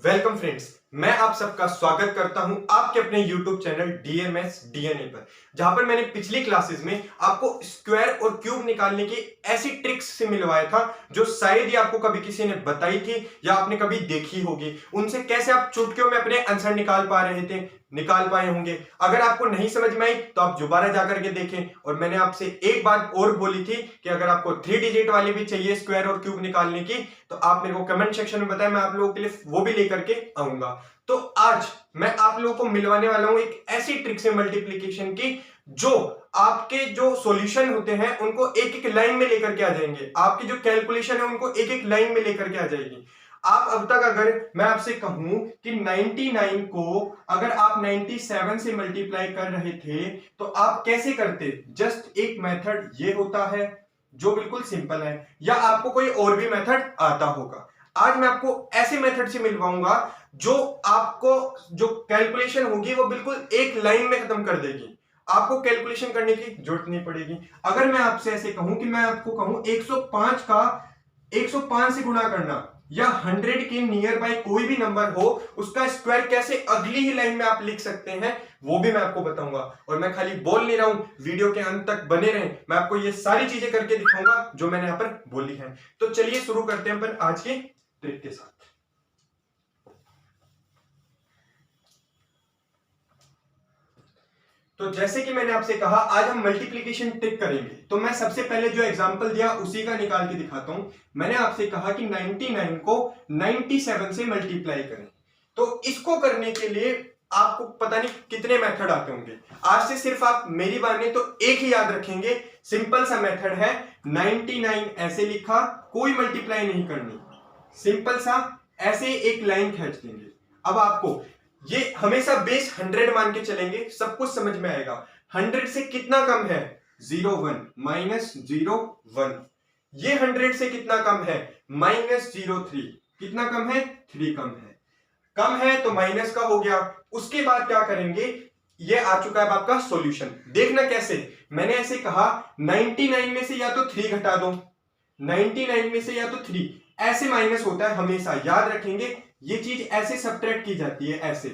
Welcome friends, मैं आप सबका स्वागत करता हूं आपके अपने YouTube चैनल DMS DNA पर, जहां पर मैंने पिछली क्लासेस में आपको स्क्वायर और क्यूब निकालने की ऐसी ट्रिक्स से मिलवाया था जो शायद ही आपको कभी किसी ने बताई थी या आपने कभी देखी होगी। उनसे कैसे आप चुटकियों में अपने आंसर निकाल पाए होंगे। अगर आपको नहीं समझ में आई तो आप दोबारा जाकर के देखें। और मैंने आपसे एक बात और बोली थी कि अगर आपको 3 डिजिट वाली भी चाहिए स्क्वायर और क्यूब निकालने की तो आप मेरे को कमेंट सेक्शन में बताएं, मैं आप लोगों के लिए वो भी लेकर के आऊंगा। तो आज मैं आप लोगों को मिलवाने वाला हूं एक ऐसी ट्रिक से मल्टीप्लिकेशन की जो आपके जो सॉल्यूशन होते हैं उनको एक एक लाइन में लेकर के आ जाएंगे। आपकी जो कैलकुलेशन है उनको एक एक लाइन में लेकर के आ जाएगी। आप अब तक अगर मैं आपसे कहूं कि 99 को अगर आप 97 से मल्टीप्लाई कर रहे थे तो आप कैसे करते, जस्ट एक मेथड ये होता है जो बिल्कुल सिंपल है, या आपको कोई और भी मेथड आता होगा। आज मैं आपको ऐसे मेथड से मिलवाऊंगा जो आपको जो कैलकुलेशन होगी वो बिल्कुल एक लाइन में खत्म कर देगी। आपको कैलकुलेशन करने की जरूरत नहीं पड़ेगी। अगर मैं आपसे ऐसे कहूं कि मैं आपको कहूं 105 का 105 से गुणा करना या 100 के नियर बाय कोई भी नंबर हो उसका स्क्वायर कैसे अगली ही लाइन में आप लिख सकते हैं वो भी मैं आपको बताऊंगा। और मैं खाली बोल नहीं रहा हूं, वीडियो के अंत तक बने रहें, मैं आपको ये सारी चीजें करके दिखाऊंगा जो मैंने यहां पर बोली हैं। तो चलिए शुरू करते हैं अपन आज के ट्रिक के साथ। तो जैसे कि मैंने आपसे कहा आज हम मल्टीप्लिकेशन ट्रिक करेंगे, तो मैं सबसे पहले जो एग्जांपल दिया उसी का निकाल के दिखाता हूं। मैंने आपसे कहा कि 99 को 97 से मल्टीप्लाई करें। तो इसको करने के लिए आपको पता नहीं कितने मेथड आते होंगे। आज से सिर्फ आप मेरी बात नहीं तो एक ही याद रखेंगे, सिंपल सा मेथड है। 99 ऐसे लिखा, कोई मल्टीप्लाई नहीं करनी, सिंपल सा ऐसे एक लाइन खींच देंगे। अब आपको ये हमेशा बेस 100 मान के चलेंगे, सब कुछ समझ में आएगा। 100 से कितना कम है 01 माइनस 01। ये 100 से कितना कम है -03। कितना कम है 3 कम है। कम है तो माइनस का हो गया। उसके बाद क्या करेंगे, ये आ चुका है आपका सॉल्यूशन। देखना कैसे, मैंने ऐसे कहा 99 में से या तो 3 घटा दो, 99 में से या तो 3 ऐसे माइनस होता है हमेशा, याद रखेंगे ये चीज ऐसे सब्ट्रैक्ट की जाती है। ऐसे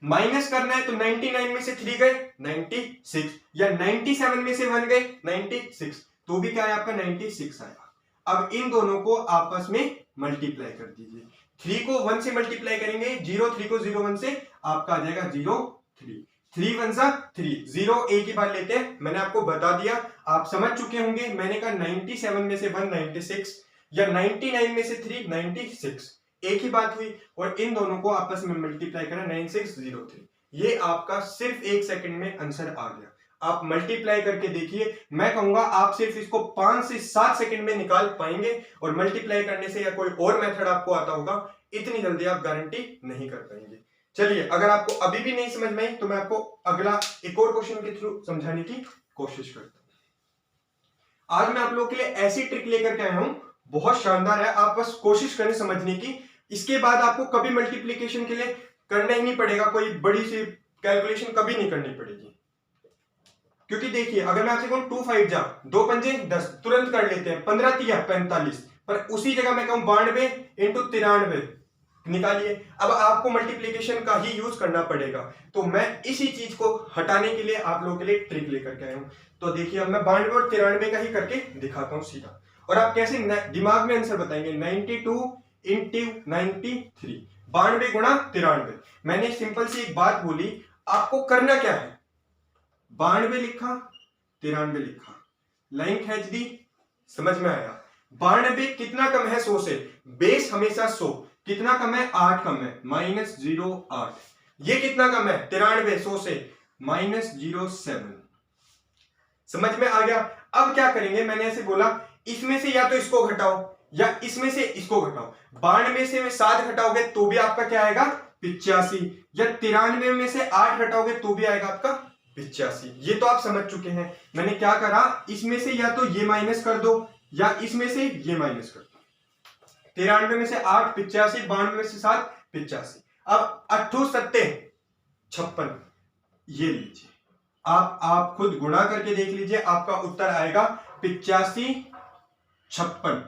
माइनस करना है तो 99 में से 3 गए 96, या 97 में से 1 गए 96, तो भी क्या है आपका 96 आया। अब इन दोनों को आपस में मल्टीप्लाई कर दीजिए। 3 को 1 से मल्टीप्लाई करेंगे, 03 को 01 से आपका आ जाएगा 03। 3 1 सा 3, 0 एक ही बार लेते हैं, मैंने आपको बता दिया, आप समझ चुके होंगे। मैंने कहा 97 में से 1 96 या 99 में से 3 96, एक ही बात हुई। और इन दोनों को आपस में मल्टीप्लाई करें 9603। ये आपका सिर्फ 1 सेकंड में आंसर आ गया। आप मल्टीप्लाई करके देखिए, मैं कहूंगा आप सिर्फ इसको 5 से 7 सेकंड में निकाल पाएंगे। और मल्टीप्लाई करने से या कोई और मेथड आपको आता होगा, इतनी जल्दी आप गारंटी नहीं कर पाएंगे। चलिए, अगर आपको अभी भी नहीं समझ में आई तो मैं आपको अगला एक और क्वेश्चन के थ्रू समझाने की कोशिश करता हूं। आज मैं आप लोगों के लिए ऐसी ट्रिक लेकर के आया हूं, बहुत शानदार है। आप बस कोशिश करें समझने की। इसके बाद आपको कभी मल्टीप्लिकेशन के लिए करना ही नहीं पड़ेगा, कोई बड़ी सी कैलकुलेशन कभी नहीं करनी पड़ेगी। क्योंकि देखिए, अगर मैं आपसे कहूं 2 5 जा 2 पंजे 10, तुरंत कर लेते हैं। 15 तिया 45, पर उसी जगह मैं कहूं 92 इंटू 93 निकालिए। अब आपको मल्टीप्लिकेशन का ही यूज करना पड़ेगा, तो मैं इसी चीज को हटाने के लिए आप लोगों के लिए ट्रिक लेकर के आया हूं। तो देखिए, अब मैं 92 और 93 का ही करके दिखाता हूं सीधा, और आप कैसे दिमाग में आंसर बताएंगे। 92 इंटू 93, 92 गुणा 93। मैंने सिंपल सी एक बात बोली, आपको करना क्या है, 92 लिखा 93 लिखा, लाइन खींच दी, समझ में आया। 92 कितना कम है 100 से, बेस हमेशा 100, कितना कम है 8 कम है -08। ये कितना कम है 93 100 से -07। समझ में आ गया। अब क्या करेंगे, मैंने ऐसे बोला इसमें से या तो इसको घटाओ या इसमें से इसको घटाओ। 92 से 7 घटाओगे तो भी आपका क्या आएगा 85, या 93 में से 8 घटाओगे तो भी आएगा आपका 85। ये तो आप समझ चुके हैं। मैंने क्या करा, इसमें से या तो ये माइनस कर दो या इसमें से ये माइनस कर दो। 93 में से 8 85, 92 में से 7 85। अब 8 7 56, ये लीजिए, आप खुद गुणा करके देख लीजिए, आपका उत्तर आएगा 85 56।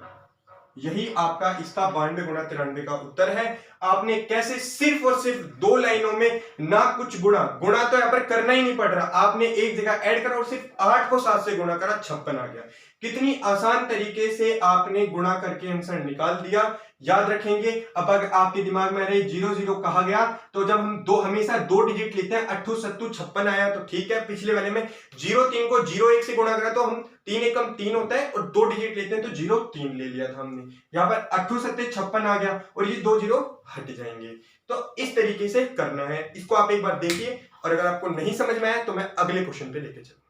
यही आपका इसका 92 गुणा 93 का उत्तर है। आपने कैसे सिर्फ और सिर्फ 2 लाइनों में ना कुछ गुणा तो यहाँ पर करना ही नहीं पड़ रहा, आपने एक जगह ऐड करा और सिर्फ 8 को 7 से गुणा करा, 56 आ गया। कितनी आसान तरीके से आपने गुणा करके आंसर निकाल दिया। याद रखेंगे, अब अगर आपके दिमाग में रहे 0 0 कहा गया तो जब हम हमेशा 2 डिजिट लेते हैं, 8 7 56 आया तो ठीक है। पिछले वाले में 0 3 को 0 1 से गुणा करा तो हम 3 एकम 3 होता है और 2 डिजिट लेते हैं तो 0 3 ले लिया था हमने। यहाँ पर 8 7 56 आ गया और ये 2 0 हट जाएंगे। तो इस तरीके से करना है, इसको आप एक बार देखिए और अगर आपको नहीं समझ में आया तो मैं अगले क्वेश्चन पे लेके चलूंगा।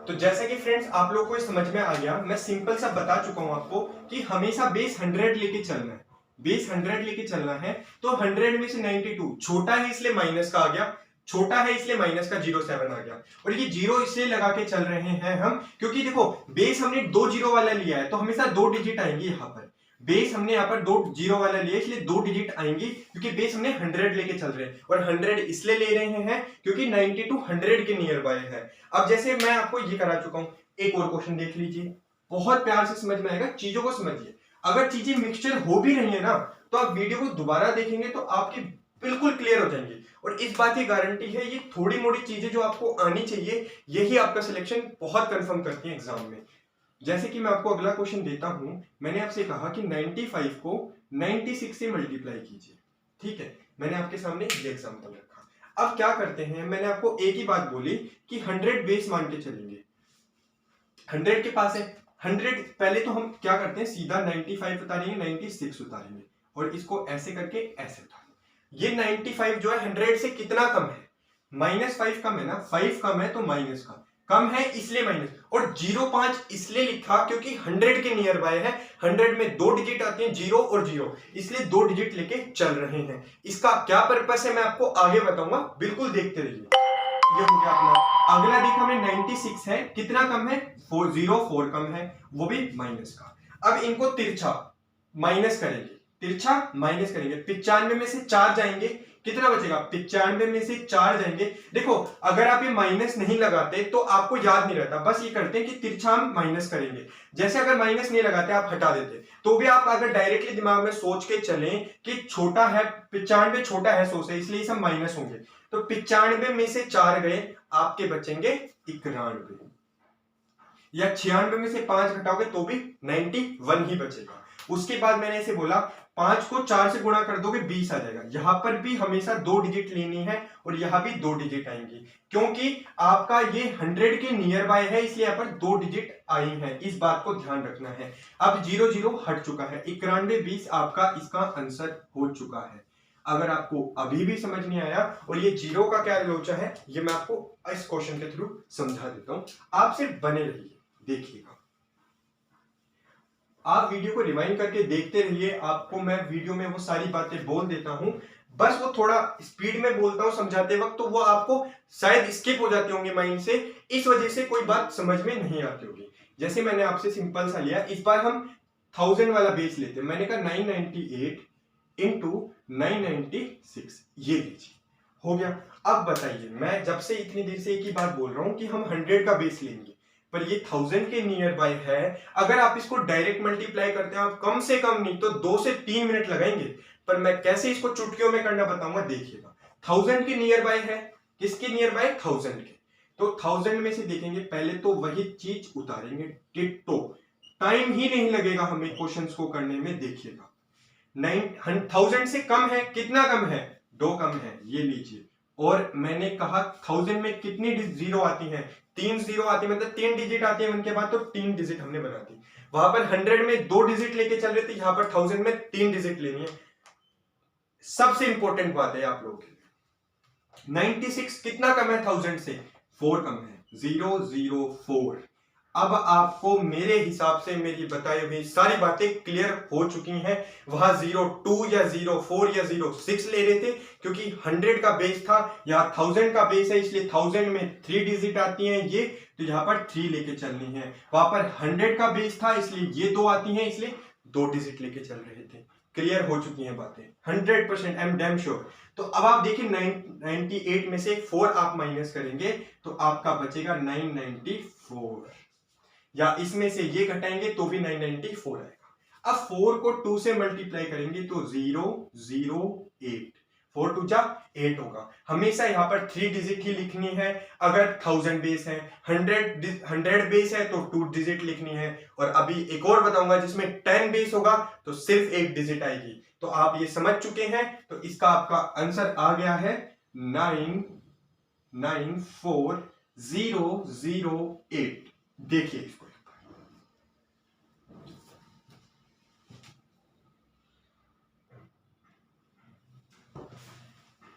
तो जैसा कि फ्रेंड्स आप लोगों को समझ में आ गया, मैं सिंपल सा बता चुका हूं आपको कि हमेशा बेस 100 लेके चलना है, बेस 100 लेके चलना है। तो 100 में से 92 छोटा है इसलिए माइनस का आ गया, छोटा है इसलिए माइनस का 07 आ गया। और ये 0 इसलिए लगा के चल रहे हैं हम क्योंकि देखो बेस हमने 2 0 वाला लिया है तो हमेशा 2 डिजिट आएंगे। यहाँ पर बेस हमने यहाँ पर 2 0 वाला लिया इसलिए 2 डिजिट आएंगी क्योंकि बेस हमने 100 लेके चल रहे हैं और 100 इसलिए ले रहे हैं क्योंकि 92 100 के नियर बाय है। अब जैसे मैं आपको ये करा चुका हूं, एक और क्वेश्चन देख लीजिए, बहुत प्यार से समझ में आएगा, चीजों को समझिए। अगर चीजें मिक्सचर हो भी रही है ना तो आप वीडियो को दोबारा देखेंगे तो आपकी बिल्कुल क्लियर हो जाएंगे। और इस बात की गारंटी है ये थोड़ी मोड़ी चीजें जो आपको आनी चाहिए यही आपका सिलेक्शन बहुत कंफर्म करती है एग्जाम में। जैसे कि मैं आपको अगला क्वेश्चन देता हूं, मैंने आपसे कहा कि 95 को 96 से मल्टीप्लाई कीजिए, ठीक है। मैंने आपके सामने ये एग्जांपल रखा। अब क्या करते हैं, मैंने आपको एक ही बात बोली कि 100 बेस मान के चलेंगे, 100 के पास है 100, पहले तो हम क्या करते हैं सीधा 95 उतारेंगे, 96 उतारेंगे और इसको ऐसे करके ऐसे उतारेंगे। ये 95 जो है 100 से कितना कम है, -5 कम है ना, 5 कम है तो माइनस का कम है इसलिए माइनस, और 05 इसलिए लिखा क्योंकि 100 के नियर बाय है। 100 में 2 डिजिट आते हैं 0 और 0, इसलिए 2 डिजिट लेके चल रहे हैं। इसका क्या पर्पस है मैं आपको आगे बताऊंगा, बिल्कुल देखते रहिए। ये हो गया अपना। अगला देखा हमने 96 है, कितना कम है 4 कम है वो भी माइनस का। अब इनको तिरछा माइनस करेंगे, तिरछा माइनस करेंगे, 95 में से 4 जाएंगे, कितना बचेगा 95 में से 4 जाएंगे। देखो अगर आप ये माइनस नहीं लगाते तो आपको याद नहीं रहता, बस ये करते हैं कि तिरछा हम माइनस करेंगे। जैसे अगर माइनस नहीं लगाते आप हटा देते तो भी आप अगर डायरेक्टली दिमाग में सोच के चलें कि छोटा है 95 छोटा है 100 से इसलिए सब माइनस होंगे, तो 95 में से 4 गए आपके बचेंगे 91, या 96 में से 5 घटाओगे तो भी 91 ही बचेगा। उसके बाद मैंने इसे बोला 5 को 4 से गुणा कर दोगे 20 आ जाएगा। यहां पर भी हमेशा 2 डिजिट लेनी है और यहां भी 2 डिजिट आएंगी क्योंकि आपका ये 100 के नियर बाय है इसलिए यहां पर 2 डिजिट आई है, इस बात को ध्यान रखना है। अब 0 0 हट चुका है, 91 20 आपका इसका आंसर हो चुका है। अगर आपको अभी भी समझ नहीं आया और ये 0 का क्या लोचा है ये मैं आपको इस क्वेश्चन के थ्रू समझा देता हूं, आप सिर्फ बने रहिए देखिएगा। आप वीडियो को रिवाइंड करके देखते रहिए, आपको मैं वीडियो में वो सारी बातें बोल देता हूं, बस वो थोड़ा स्पीड में बोलता हूं समझाते वक्त तो वो आपको शायद स्किप हो जाती होंगी माइंड से, इस वजह से कोई बात समझ में नहीं आती होगी। जैसे मैंने आपसे सिंपल सा लिया, इस बार हम 1000 वाला बेस लेते हैं। मैंने कहा 998 इंटू 996, ये लीजिए हो गया। अब बताइए, मैं जब से इतनी देर से एक ही बात बोल रहा हूं कि हम 100 का बेस लेंगे पर ये 1000 के नियर बाय है। अगर आप इसको डायरेक्ट मल्टीप्लाई करते हैं आप कम से कम नहीं तो 2 से 3 मिनट लगाएंगे, पर मैं कैसे इसको चुटकियों में करना बताऊंगा देखिएगा। 1000 के नियर बाय है, किसके नियर बाय 1000 के, तो 1000 में से देखेंगे पहले तो वही चीज उतारेंगे डिट्टो, टाइम ही नहीं लगेगा हमें क्वेश्चंस को करने में। देखिएगा 1000 से कम है, कितना कम है 2 कम है, ये लीजिए। और मैंने कहा 1000 में कितनी जीरो आती हैं 3 जीरो आती है, मतलब 3 डिजिट आती है उनके बाद, तो 3 डिजिट हमने बना दी। वहां पर 100 में 2 डिजिट लेके चल रहे थे, यहां पर 1000 में 3 डिजिट लेनी है। सबसे इंपॉर्टेंट बात है आप लोगों के लिए, 96 कितना कम है 1000 से 4 कम है, 004। अब आपको मेरे हिसाब से मेरी बताई हुई सारी बातें क्लियर हो चुकी हैं। वहां 02 या 04 या 06 ले रहे थे क्योंकि 100 का बेस था, यहाँ 1000 का बेस है इसलिए 1000 में 3 डिजिट आती हैं ये, तो यहाँ पर 3 लेके चलनी है। वहां पर 100 का बेस था इसलिए ये 2 आती हैं इसलिए 2 डिजिट लेके चल रहे थे। क्लियर हो चुकी हैं बातें 100%, आई एम डैम श्योर। तो अब आप देखिए 98 में से 4 आप माइनस करेंगे तो आपका बचेगा 994, या इसमें से ये घटाएंगे तो भी 994 आएगा। अब 4 को 2 से मल्टीप्लाई करेंगे तो 008, 4 2 जा 8 होगा। हमेशा यहाँ पर 3 डिजिट ही लिखनी है। अगर 1000 बेस है, 100 बेस है तो 2 डिजिट लिखनी है। और अभी एक और बताऊंगा जिसमें 10 बेस होगा तो सिर्फ 1 डिजिट आएगी। तो आप ये समझ चुके हैं। तो इसका आपका आंसर आ गया है 994008। देखिए इसको,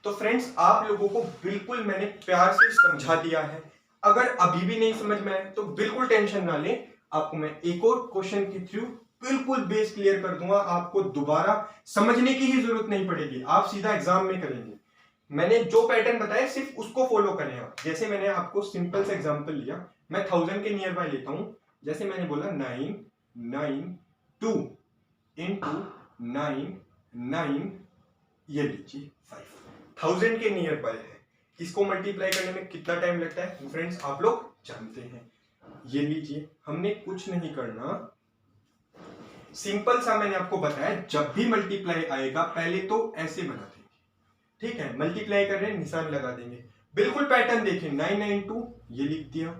तो फ्रेंड्स आप लोगों को बिल्कुल मैंने प्यार से समझा दिया है। अगर अभी भी नहीं समझ में आए तो बिल्कुल टेंशन ना लें, आपको मैं एक और क्वेश्चन के थ्रू बिल्कुल बेस क्लियर कर दूंगा। आपको दोबारा समझने की ही जरूरत नहीं पड़ेगी, आप सीधा एग्जाम में करेंगे। मैंने जो पैटर्न बताया सिर्फ उसको फॉलो करें आप। जैसे मैंने आपको सिंपल से एग्जांपल लिया, मैं 1000 के नियर बाय लेता हूं। जैसे मैंने बोला 992 इंटू 9 ये लीजिए 5, 1000 के नियर बाय है। इसको मल्टीप्लाई करने में कितना टाइम लगता है फ्रेंड्स आप लोग जानते हैं। ये लीजिए, हमने कुछ नहीं करना, सिंपल सा मैंने आपको बताया। जब भी मल्टीप्लाई आएगा पहले तो ऐसे बना देंगे, ठीक है। मल्टीप्लाई कर रहे हैं, निशान लगा देंगे। बिल्कुल पैटर्न देखिए, 992 ये लिख दिया,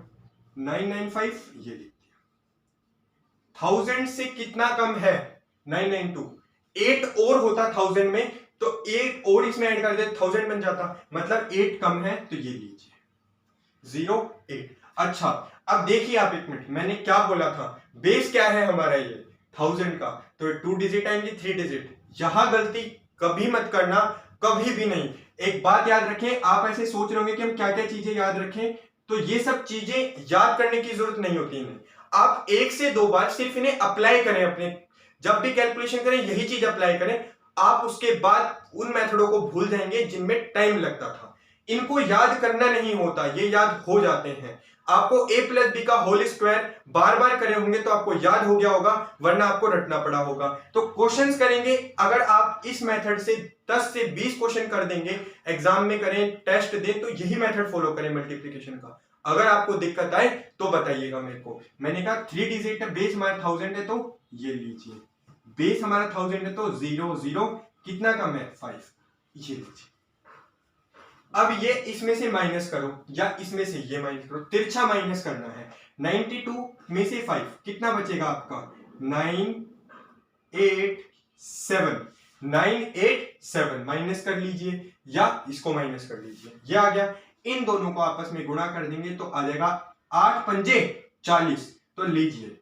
995 ये लिख दिया। 1000 से कितना कम है 992, 8 और होता 1000 में तो 8 और इसमें ऐड कर देते 1000 बन जाता, मतलब 8 कम है तो ये लीजिए 08। अच्छा अब देखिए आप एक मिनट, मैंने क्या बोला था, बेस क्या है हमारा ये 1000 का, तो 2 डिजिट आएंगे 3 डिजिट। यहां गलती कभी मत करना, कभी भी नहीं। एक बात याद रखें, आप ऐसे सोच रहे होंगे कि हम क्या क्या चीजें याद रखें, तो ये सब चीजें याद करने की जरूरत नहीं होती इन्हें। आप 1 से 2 बार सिर्फ इन्हें अप्लाई करें, अपने जब भी कैलकुलेशन करें यही चीज अप्लाई करें। आप उसके बाद उन मेथडों को भूल जाएंगे जिनमें टाइम लगता था। इनको याद करना नहीं होता, ये याद हो जाते हैं। आपको a प्लस बी का होल स्क्वायर बार बार करे होंगे तो आपको याद हो गया होगा, वरना आपको रटना पड़ा होगा। तो क्वेश्चंस करेंगे, अगर आप इस मेथड से 10 से 20 क्वेश्चन कर देंगे, एग्जाम में करें, टेस्ट दें, तो यही मेथड फॉलो करें मल्टीप्लिकेशन का। अगर आपको दिक्कत आए तो बताइएगा मेरे को। मैंने कहा 3 डिजिट है, बेस हमारा 1000 है, तो ये लीजिए बेस हमारा 1000 है तो 00 कितना कम है 5, ये लीजिए। अब ये इसमें से माइनस करो या इसमें से ये माइनस करो, तिरछा माइनस करना है। 92 में से 5 कितना बचेगा आपका 987 माइनस कर लीजिए या इसको माइनस कर लीजिए, ये आ गया। इन दोनों को आपस में गुणा कर देंगे तो आ जाएगा 8 पंजे 40। तो लीजिए,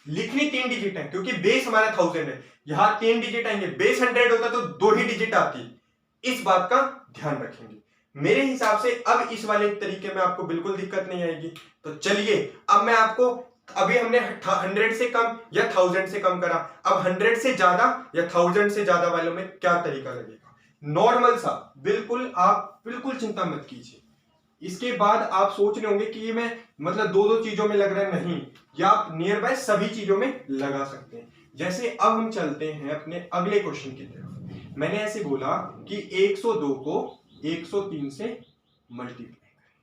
लिखनी 3 डिजिट है क्योंकि बेस हमारा 1000 है, यहां 3 डिजिट आएंगे। बेस 100 होता तो 2 ही डिजिट आती, इस बात का ध्यान रखेंगे। मेरे हिसाब से अब इस वाले तरीके में आपको बिल्कुल दिक्कत नहीं आएगी। तो चलिए अब मैं आपको, अभी हमने 100 से कम या 1000 से कम करा, अब 100 से ज्यादा या 1000 से ज्यादा वालों में क्या तरीका लगेगा, नॉर्मल सा, बिल्कुल आप बिल्कुल चिंता मत कीजिए। इसके बाद आप सोच रहे होंगे कि ये मैं मतलब दो चीजों में लग रहा है, नहीं, या आप नियर बाय सभी चीजों में लगा सकते हैं। जैसे अब हम चलते हैं अपने अगले क्वेश्चन की तरफ। मैंने ऐसे बोला कि 102 को 103 से मल्टीप्लाई करें,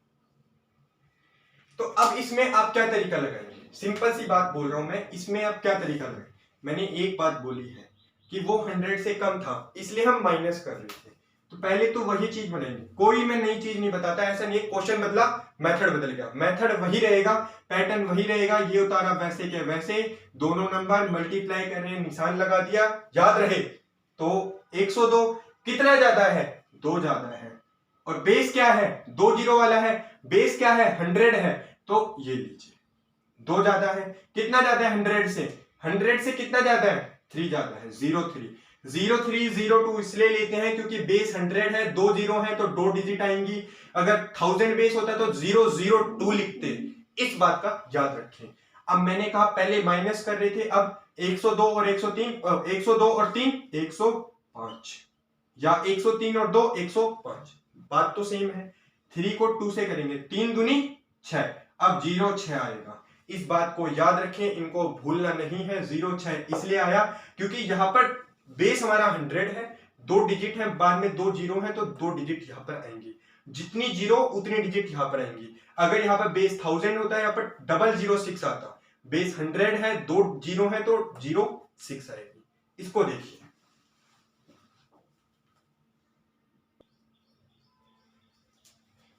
तो अब इसमें आप क्या तरीका लगाएंगे, सिंपल सी बात बोल रहा हूं मैं, इसमें आप क्या तरीका लगाएंगे। मैंने एक बात बोली है कि वो 100 से कम था इसलिए हम माइनस कर रहे थे, तो पहले तो वही चीज बनाएंगे। कोई मैं नई चीज नहीं बताता, ऐसा नहीं क्वेश्चन बदला मेथड बदल गया, मेथड वही रहेगा, पैटर्न वही रहेगा। ये उतारा वैसे के वैसे, दोनों नंबर मल्टीप्लाई कर रहे हैं, निशान लगा दिया, याद रहे। तो 102 कितना ज्यादा है, 2 ज्यादा है, और बेस क्या है 2 जीरो वाला है, बेस क्या है 100 है, तो ये लीजिए 2 ज्यादा है। कितना ज्यादा है 100 से, 100 से कितना ज्यादा है 3 ज्यादा है, 0302 इसलिए लेते हैं क्योंकि बेस 100 है, 2 जीरो है तो 2 डिजिट आएंगी। अगर 1000 बेस होता तो 002 लिखते, इस बात का याद रखें। अब मैंने कहा पहले माइनस कर रहे थे, अब 102 और 103, 102 और 3 105, या 103 और 2 105, बात तो सेम है। 3 को 2 से करेंगे, 3 दूनी 6, अब 06 आएगा। इस बात को याद रखें, इनको भूलना नहीं है। 06 इसलिए आया क्योंकि यहां पर बेस हमारा 100 है, 2 डिजिट है, बाद में 2 जीरो है तो 2 डिजिट यहां पर आएंगे, जितनी जीरो उतनी डिजिट यहां पर आएंगी। अगर यहां पर बेस 1000 होता है, यहां पर 006 आता, बेस 100 है, 2 जीरो है तो 06 आएगी। इसको देखिए,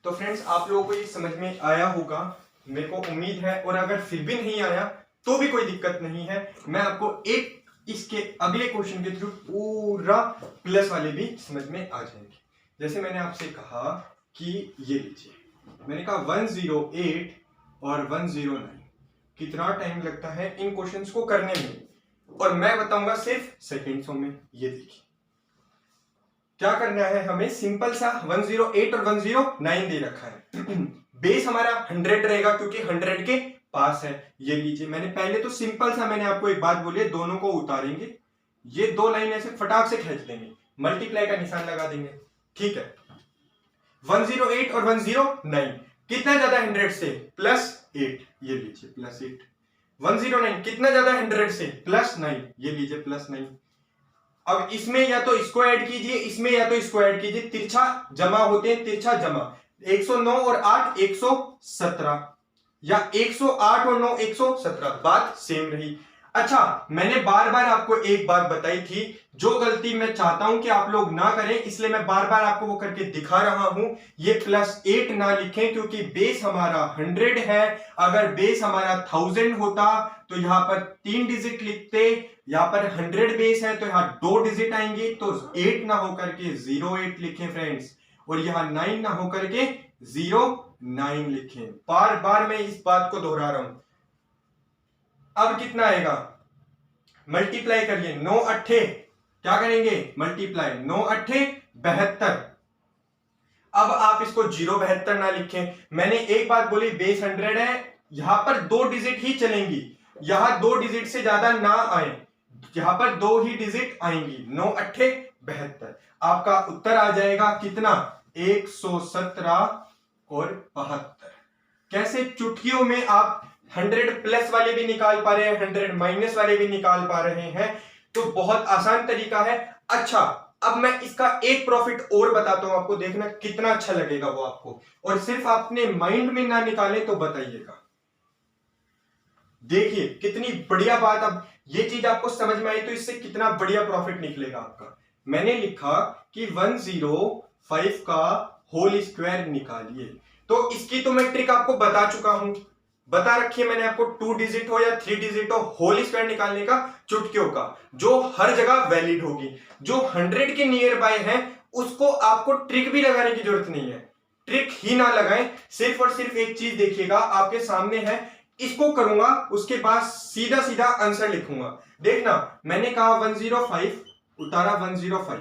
तो फ्रेंड्स आप लोगों को ये समझ में आया होगा, मेरे को उम्मीद है। और अगर फिर भी नहीं आया तो भी कोई दिक्कत नहीं है, मैं आपको एक इसके अगले क्वेश्चन के थ्रू पूरा प्लस वाले भी समझ में आ जाएंगे। जैसे मैंने आपसे कहा कि ये लीजिए, मैंने कहा 108 और 109 कितना टाइम लगता है इन क्वेश्चंस को करने में, और मैं बताऊंगा सिर्फ सेकेंड्सों में। ये देखिए क्या करना है हमें, सिंपल सा 108 और 109 दे रखा है। बेस हमारा 100 रहेगा क्योंकि 100 के पास है। ये लीजिए, मैंने पहले तो सिंपल सा मैंने आपको एक बात बोली है, दोनों को उतारेंगे, ये 2 लाइन ऐसे फटाक से खींच देंगे, मल्टीप्लाई का निशान लगा देंगे, ठीक है। 108 और 109 कितना ज्यादा 100 से, +8, ये लीजिए +8। 109 कितना ज्यादा 100 से, +9, ये लीजिए +9। अब इसमें या तो इसको ऐड कीजिए, इसमें या तो इसको ऐड कीजिए, तिरछा जमा होते हैं, तिरछा जमा। 109 और 8 117, या 108 और 9 117, बात सेम रही। अच्छा, मैंने बार बार आपको एक बात बताई थी, जो गलती मैं चाहता हूं कि आप लोग ना करें, इसलिए मैं बार बार आपको वो करके दिखा रहा हूं। ये +8 ना लिखें क्योंकि बेस हमारा 100 है। अगर बेस हमारा 1000 होता तो यहां पर 3 डिजिट लिखते, यहां पर 100 बेस है तो यहां 2 डिजिट आएंगे, तो 8 ना होकर के 08 लिखें फ्रेंड्स, और यहां 9 ना होकर के 09 लिखें। बार बार मैं इस बात को दोहरा रहा हूं। अब कितना आएगा, मल्टीप्लाई करिए, 9 अट्ठे क्या करेंगे, मल्टीप्लाई, 9 अट्ठे 72। अब आप इसको 072 ना लिखें, मैंने एक बात बोली, बेस 100 है, यहां पर 2 डिजिट ही चलेंगी, यहां 2 डिजिट से ज्यादा ना आए, यहां पर 2 ही डिजिट आएंगी, 9 अट्ठे 72। आपका उत्तर आ जाएगा कितना, 117 और 72। कैसे चुटकियों में आप 100 प्लस वाले भी निकाल पा रहे हैं, 100 माइनस वाले भी निकाल पा रहे हैं, तो बहुत आसान तरीका है। अच्छा, अब मैं इसका एक प्रॉफिट और बताता हूं आपको, देखना कितना अच्छा लगेगा वो आपको, और सिर्फ आपने माइंड में ना निकाले तो बताइएगा। देखिए कितनी बढ़िया बात, अब ये चीज आपको समझ में आई तो इससे कितना बढ़िया प्रॉफिट निकलेगा आपका। मैंने लिखा कि 105 का होल स्क्वायर निकालिए, तो इसकी तो मैं ट्रिक आपको बता चुका हूं, बता रखी है मैंने आपको, 2 डिजिट हो या 3 डिजिट हो, होल स्क्वायर निकालने का चुटकियों का, जो हर जगह वैलिड होगी। जो 100 के नियर बाय है उसको आपको ट्रिक भी लगाने की जरूरत नहीं है, ट्रिक ही ना लगाएं, सिर्फ और सिर्फ एक चीज देखिएगा, आपके सामने है, इसको करूंगा, उसके बाद सीधा सीधा आंसर लिखूंगा। देखना, मैंने कहा 105, उतारा 105,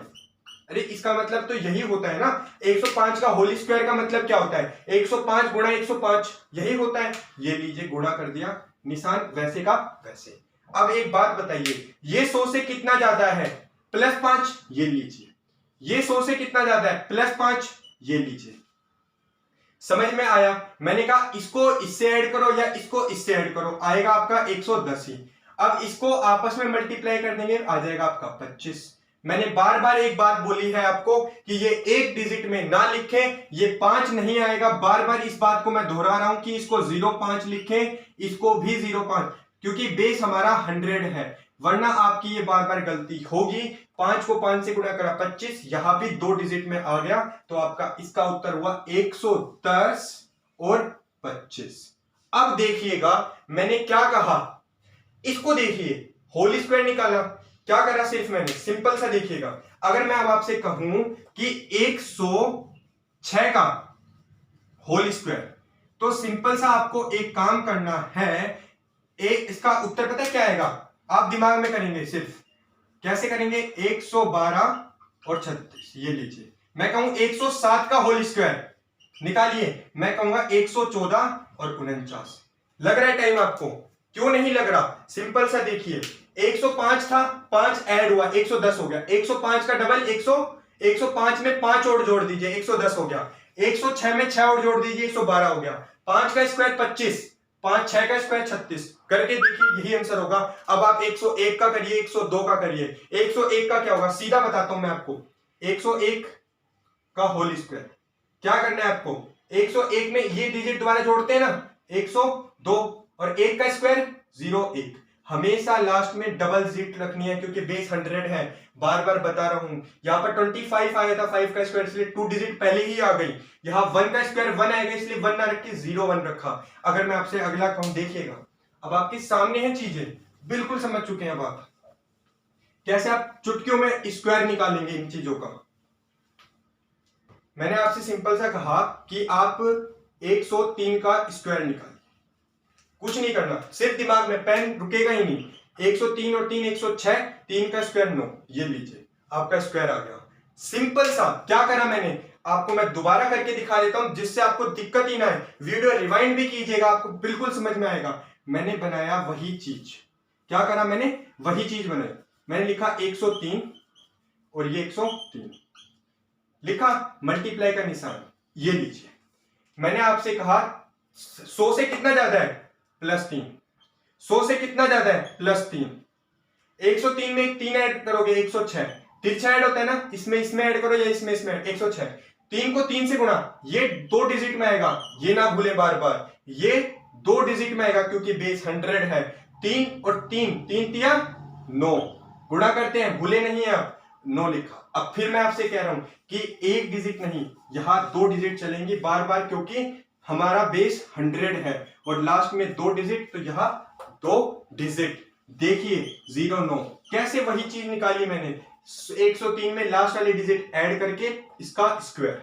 अरे इसका मतलब तो यही होता है ना, 105 का होल स्क्वायर का मतलब क्या होता है, 105 गुणा 105, यही होता है। ये लीजिए गुणा कर दिया, निशान वैसे का वैसे। अब एक बात बताइए, ये 100 से कितना ज्यादा है, +5, ये लीजिए, ये 100 से कितना ज्यादा है, +5, ये लीजिए। समझ में आया, मैंने कहा इसको इससे ऐड करो या इसको इससे ऐड करो, आएगा आपका 110 ही। अब इसको आपस में मल्टीप्लाई कर देंगे, आ जाएगा आपका 25। मैंने बार बार एक बात बोली है आपको कि ये एक डिजिट में ना लिखें, ये 5 नहीं आएगा, बार बार इस बात को मैं दोहरा रहा हूं कि इसको 05 लिखें, इसको भी 05, क्योंकि बेस हमारा 100 है, वरना आपकी ये बार बार गलती होगी। 5 को 5 से गुणा करा 25, यहां भी 2 डिजिट में आ गया, तो आपका इसका उत्तर हुआ 110 और 25। अब देखिएगा मैंने क्या कहा, इसको देखिए, होल स्क्वायर निकाला, क्या करा सिर्फ मैंने, सिंपल सा देखिएगा, अगर मैं अब आपसे कहूं कि 106 का होल स्क्वायर, तो सिंपल सा आपको एक काम करना है, इसका उत्तर पता है क्या आएगा, आप दिमाग में करेंगे सिर्फ, कैसे करेंगे, 112 और 36, ये लीजिए। मैं कहूं 107 का होल स्क्वायर निकालिए, मैं कहूंगा 114 और 49। लग रहा है टाइम आपको, क्यों नहीं लग रहा, सिंपल सा देखिए, 105 था, 5 ऐड हुआ 110 हो गया, 105 का डबल 105 में 5 और जोड़ दीजिए 110 हो गया, 106 में 6 और जोड़ दीजिए 112 हो गया, 5 का स्क्वायर 25, 5 6 का स्क्वायर 36, करके देखिए, यही आंसर होगा। अब आप 101 का करिए, 102 का करिए। 101 का क्या होगा, सीधा बताता हूं मैं आपको, 101 का होल स्क्वायर। क्या करना है आपको, 101 में ये डिजिट दोबारा जोड़ते हैं ना, 102 और 1 का स्क्वायर 01। हमेशा लास्ट में डबल डिजिट रखनी है क्योंकि बेस 100 है। बार बार बता रहा हूं, यहां पर 25 आया था 5 का स्क्वायर, इसलिए 2 डिजिट पहले ही आ गई। यहां 1 का स्क्वायर 1 आएगा, इसलिए 1 ना रख के 01 रखा। अगर मैं आपसे अगला कहूं, देखिएगा अब आपके सामने है चीजें, बिल्कुल समझ चुके हैं अब आप कैसे आप चुटकियों में स्क्वायर निकालेंगे इन चीजों का। मैंने आपसे सिंपल सा कहा कि आप 103 का स्क्वायर निकालिए, कुछ नहीं करना, सिर्फ दिमाग में, पेन रुकेगा ही नहीं। 103 और 3 106, 3 का स्क्वायर 9, ये लीजिए आपका स्क्वायर आ गया। सिंपल सा। क्या करा मैंने, आपको मैं दोबारा करके दिखा देता हूं जिससे आपको दिक्कत ही ना है। वीडियो रिवाइंड भी कीजिएगा, आपको बिल्कुल समझ में आएगा। मैंने बनाया वही चीज। क्या करा मैंने, वही चीज बनाई। मैंने लिखा 103 और ये 103 लिखा, मल्टीप्लाई का निशान, ये लीजिए। मैंने आपसे कहा 100 से कितना ज्यादा है, +3। 100 से कितना ज्यादा है, +3। 103 में एक 3 ऐड करोगे, 106। तिरछा ऐड होता है ना, इसमें ऐड करो या इसमें 106। 3 को 3 से गुणा, ये 2 डिजिट में आएगा, ये ना भूले बार बार, ये 2 डिजिट में आएगा क्योंकि बेस 100 है। 3 और 3, 3 तिया 9, गुणा करते हैं, भूले नहीं है आप, 9 लिखा। अब फिर मैं आपसे कह रहा हूं कि एक डिजिट नहीं, यहां 2 डिजिट चलेंगी बार बार, क्योंकि हमारा बेस 100 है और लास्ट में 2 डिजिट, तो यहां 2 डिजिट। देखिए 09, कैसे वही चीज निकाली मैंने, 103 में लास्ट वाली डिजिट ऐड करके इसका स्क्वायर,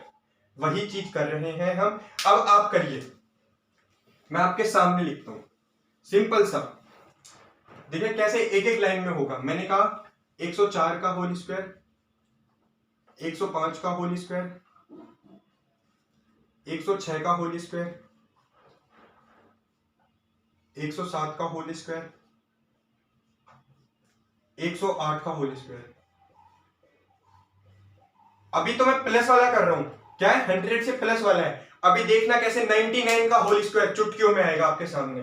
वही चीज कर रहे हैं हम। अब आप करिए, मैं आपके सामने लिखता हूं, सिंपल सा। देखिए कैसे एक एक लाइन में होगा। मैंने कहा 104 का होल स्क्वायर, 105 का होल स्क्वायर, 106 का होल स्क्वायर, 107 का होल स्क्वायर, 108 का होल स्क्वायर। अभी तो मैं प्लस वाला कर रहा हूं, क्या है, 100 से प्लस वाला है। अभी देखना कैसे 99 का होल स्क्वायर चुटकियों में आएगा आपके सामने,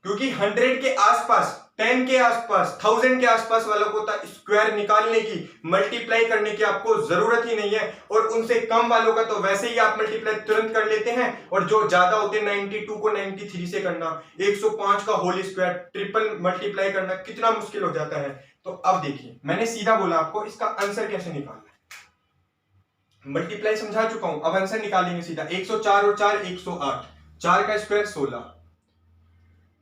क्योंकि 100 के आसपास, 10 के आसपास, 1000 के आसपास वालों को स्क्वायर निकालने की, मल्टीप्लाई करने की आपको जरूरत ही नहीं है। और उनसे कम वालों का तो वैसे ही आप मल्टीप्लाई तुरंत कर लेते हैं, और जो ज्यादा होते हैं 92 को 93 से करना, 105 का होल स्क्वायर ट्रिपल मल्टीप्लाई करना कितना मुश्किल हो जाता है। तो अब देखिए, मैंने सीधा बोला आपको इसका आंसर कैसे निकालना है। मल्टीप्लाई समझा चुका हूं, अब आंसर निकालेंगे सीधा। 104 और 4 108, 4 का स्क्वायर 16,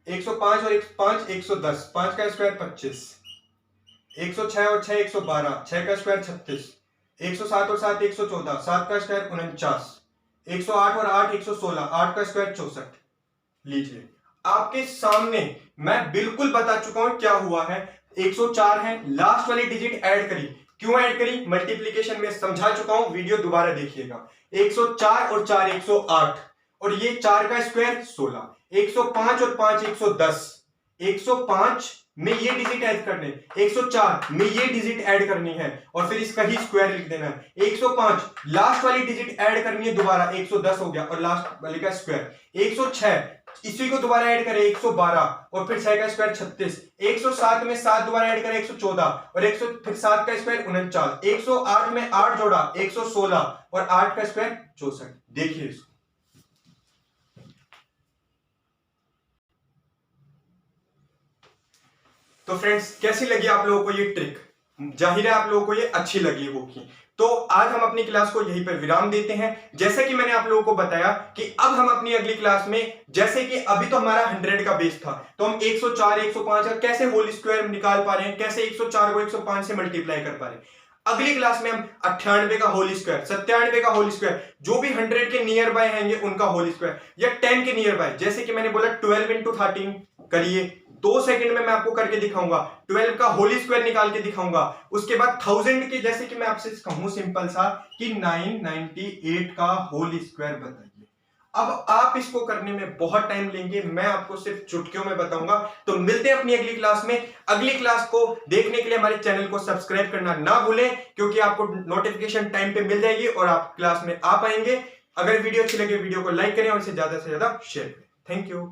105 और 5 110, 5 का स्क्वायर 25, 106 और 6 112, 6 का स्क्वायर 36, 107 और 7 114, 7 का स्क्वायर 49, 108 और 8 116, 8 का स्क्वायर 64। लीजिए आपके सामने मैं बिल्कुल बता चुका हूं क्या हुआ है। 104 है, लास्ट वाली डिजिट ऐड करी। क्यों ऐड करी, मल्टीप्लीकेशन में समझा चुका हूं, वीडियो दोबारा देखिएगा। 104 और 4 108, और ये 4 का स्क्वायर 16, 105 और 5 110, 105 में ये डिजिट ऐड करने, 104 में ये डिजिट ऐड करनी है, और फिर इसका ही स्क्वायर लिख देना है। 105 लास्ट वाली डिजिट ऐड करनी है दोबारा, 110 हो गया, और लास्ट वाले का स्क्वायर। 106 इसी को दोबारा ऐड करें, 112, और फिर 6 का स्क्वायर 36, 107 में 7 दोबारा ऐड करें 114, और 107 का स्क्वायर 49, 108 में 8 जोड़ा 116, और 8 का स्क्वायर 64। देखिए इसको, तो फ्रेंड्स कैसी लगी आप लोगों को ये ट्रिक, जाहिर है आप लोगों को ये अच्छी लगी होगी। तो आज हम अपनी क्लास को यहीं पर विराम देते हैं। जैसे कि मैंने आप लोगों को बताया कि अब हम अपनी अगली क्लास में, जैसे कि अभी तो हमारा 100 का बेस था, तो हम 104 105 और कैसे होल स्क्वायर निकाल पा रहे हैं, कैसे 104 को 105 से मल्टीप्लाई कर पा रहे हैं। अगली क्लास में हम 98 का होल स्क्वायर, 97 का होल स्क्वायर, जो भी 100 के नियर बाय आएंगे उनका होल स्क्वायर, या 10 के नियर बाय, जैसे कि मैंने बोला 12 into 13 करिए। 2 सेकंड में मैं आपको करके दिखाऊंगा, 12 का होल स्क्वायर निकाल के दिखाऊंगा। उसके बाद 1000 के, जैसे कि मैं आपसे कहूं सिंपल सा कि 998 का होल स्क्वायर बताइए। अब आप इसको करने में बहुत टाइम लेंगे, मैं आपको सिर्फ चुटकियों में बताऊंगा। तो मिलते हैं अपनी अगली क्लास में। अगली क्लास को देखने के लिए हमारे चैनल को सब्सक्राइब करना ना भूलें, क्योंकि आपको नोटिफिकेशन टाइम पे मिल जाएगी और आप क्लास में आ पाएंगे। अगर वीडियो अच्छी लगे वीडियो को लाइक करें और इसे ज्यादा से ज्यादा शेयर करें। Thank you.